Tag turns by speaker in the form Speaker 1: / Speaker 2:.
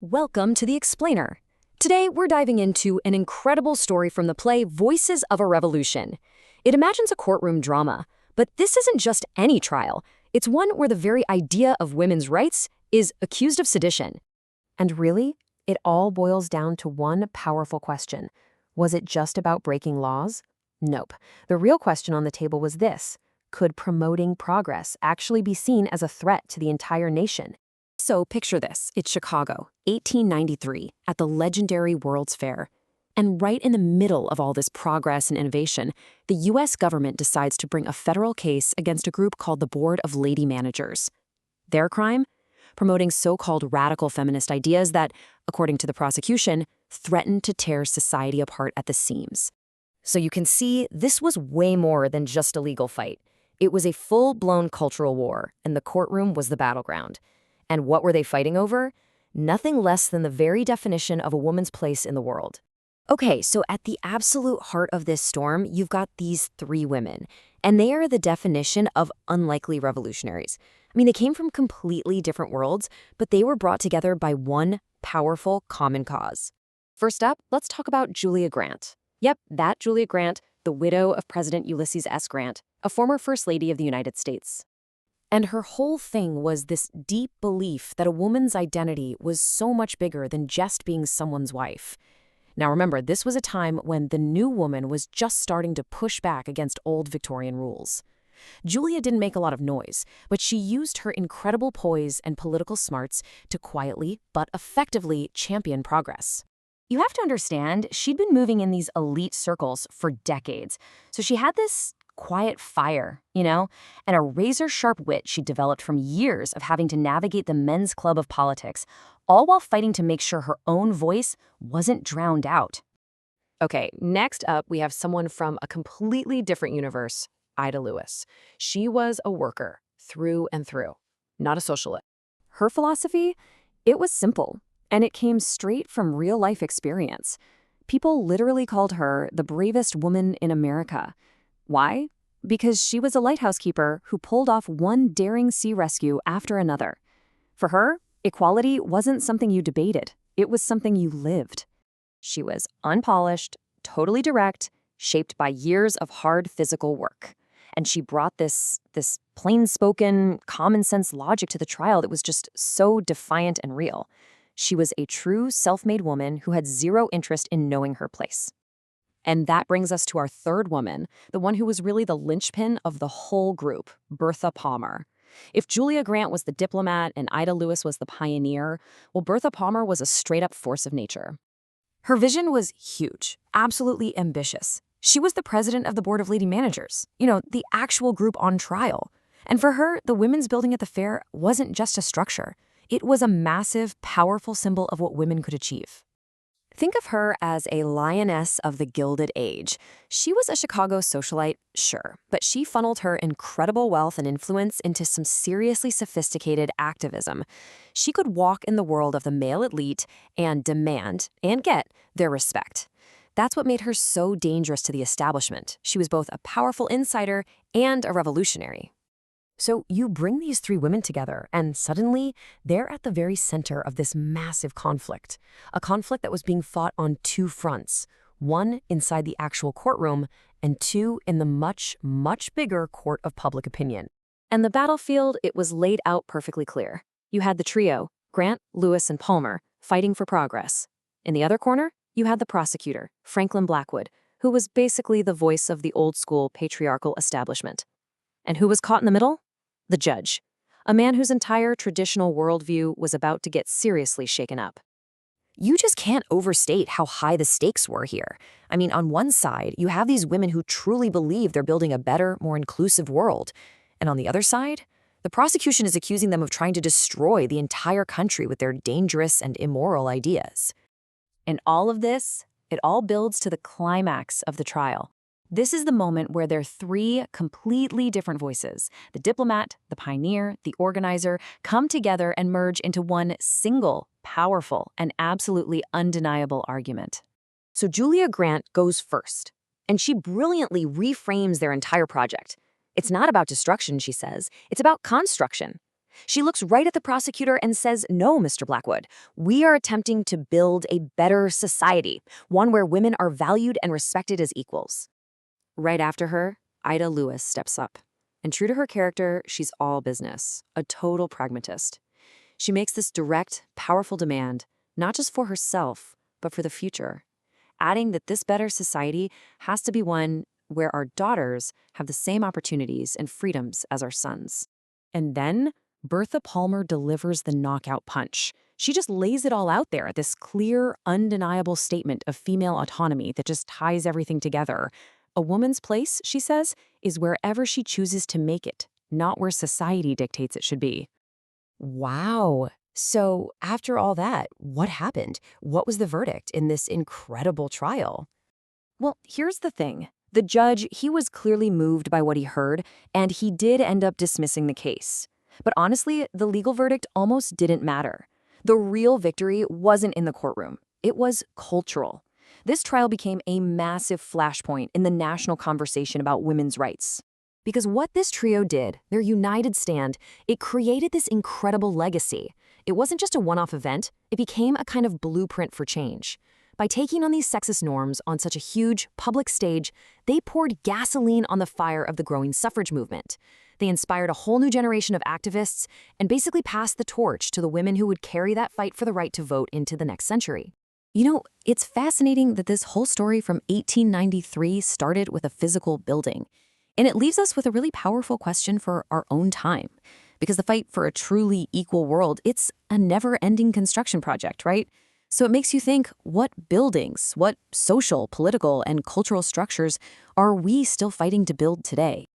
Speaker 1: Welcome to The Explainer. Today, we're diving into an incredible story from the play Voices of a Revolution. It imagines a courtroom drama, but this isn't just any trial. It's one where the very idea of women's rights is accused of sedition.
Speaker 2: And really, it all boils down to one powerful question. Was it just about breaking laws? Nope. The real question on the table was this: could promoting progress actually be seen as a threat to the entire nation?
Speaker 1: So picture this. It's Chicago, 1893, at the legendary World's Fair. And right in the middle of all this progress and innovation, the U.S. government decides to bring a federal case against a group called the Board of Lady Managers. Their crime? Promoting so-called radical feminist ideas that, according to the prosecution, threaten to tear society apart at the seams. So you can see, this was way more than just a legal fight. It was a full-blown cultural war, and the courtroom was the battleground. And what were they fighting over? Nothing less than the very definition of a woman's place in the world. Okay, so at the absolute heart of this storm, you've got these three women, and they are the definition of unlikely revolutionaries. I mean, they came from completely different worlds, but they were brought together by one powerful common cause. First up, let's talk about Julia Grant. Yep, that Julia Grant, the widow of President Ulysses S. Grant, a former First Lady of the United States. And her whole thing was this deep belief that a woman's identity was so much bigger than just being someone's wife. Now remember, this was a time when the new woman was just starting to push back against old Victorian rules. Julia didn't make a lot of noise, but she used her incredible poise and political smarts to quietly but effectively champion progress. You have to understand, she'd been moving in these elite circles for decades, so she had this quiet fire, and a razor-sharp wit she developed from years of having to navigate the men's club of politics, all while fighting to make sure her own voice wasn't drowned out. Okay, next up, we have someone from a completely different universe, Ida Lewis. She was a worker, through and through, not a socialite. Her philosophy? It was simple, and it came straight from real-life experience. People literally called her the bravest woman in America. Why? Because she was a lighthouse keeper who pulled off one daring sea rescue after another. For her, equality wasn't something you debated. It was something you lived. She was unpolished, totally direct, shaped by years of hard physical work. And she brought this plain-spoken, common-sense logic to the trial that was just so defiant and real. She was a true self-made woman who had zero interest in knowing her place. And that brings us to our third woman, the one who was really the linchpin of the whole group, Bertha Palmer. If Julia Grant was the diplomat and Ida Lewis was the pioneer, well, Bertha Palmer was a straight-up force of nature. Her vision was huge, absolutely ambitious. She was the president of the Board of Lady Managers, the actual group on trial. And for her, the women's building at the fair wasn't just a structure. It was a massive, powerful symbol of what women could achieve. Think of her as a lioness of the Gilded Age. She was a Chicago socialite, sure, but she funneled her incredible wealth and influence into some seriously sophisticated activism. She could walk in the world of the male elite and demand, and get, their respect. That's what made her so dangerous to the establishment. She was both a powerful insider and a revolutionary. So you bring these three women together, and suddenly they're at the very center of this massive conflict. A conflict that was being fought on two fronts. One inside the actual courtroom, and two in the much, much bigger court of public opinion. And the battlefield, it was laid out perfectly clear. You had the trio, Grant, Lewis, and Palmer, fighting for progress. In the other corner, you had the prosecutor, Franklin Blackwood, who was basically the voice of the old-school patriarchal establishment. And who was caught in the middle? The judge, a man whose entire traditional worldview was about to get seriously shaken up. You just can't overstate how high the stakes were here. I mean, on one side, you have these women who truly believe they're building a better, more inclusive world. And on the other side, the prosecution is accusing them of trying to destroy the entire country with their dangerous and immoral ideas. And all of this, it all builds to the climax of the trial. This is the moment where their three completely different voices, the diplomat, the pioneer, the organizer, come together and merge into one single, powerful, and absolutely undeniable argument. So Julia Grant goes first, and she brilliantly reframes their entire project. It's not about destruction, she says. It's about construction. She looks right at the prosecutor and says, "No, Mr. Blackwood, we are attempting to build a better society, one where women are valued and respected as equals." Right after her, Ida Lewis steps up. And true to her character, she's all business, a total pragmatist. She makes this direct, powerful demand, not just for herself, but for the future, adding that this better society has to be one where our daughters have the same opportunities and freedoms as our sons. And then Bertha Palmer delivers the knockout punch. She just lays it all out there, this clear, undeniable statement of female autonomy that just ties everything together. A woman's place, she says, is wherever she chooses to make it, not where society dictates it should be.
Speaker 2: Wow. So, after all that, what happened? What was the verdict in this incredible trial?
Speaker 1: Well, here's the thing. The judge, he was clearly moved by what he heard, and he did end up dismissing the case. But honestly, the legal verdict almost didn't matter. The real victory wasn't in the courtroom. It was cultural. This trial became a massive flashpoint in the national conversation about women's rights. Because what this trio did, their united stand, it created this incredible legacy. It wasn't just a one-off event, it became a kind of blueprint for change. By taking on these sexist norms on such a huge, public stage, they poured gasoline on the fire of the growing suffrage movement. They inspired a whole new generation of activists and basically passed the torch to the women who would carry that fight for the right to vote into the next century. You know, it's fascinating that this whole story from 1893 started with a physical building. And it leaves us with a really powerful question for our own time. Because the fight for a truly equal world, it's a never-ending construction project, right? So it makes you think, what buildings, what social, political, and cultural structures are we still fighting to build today?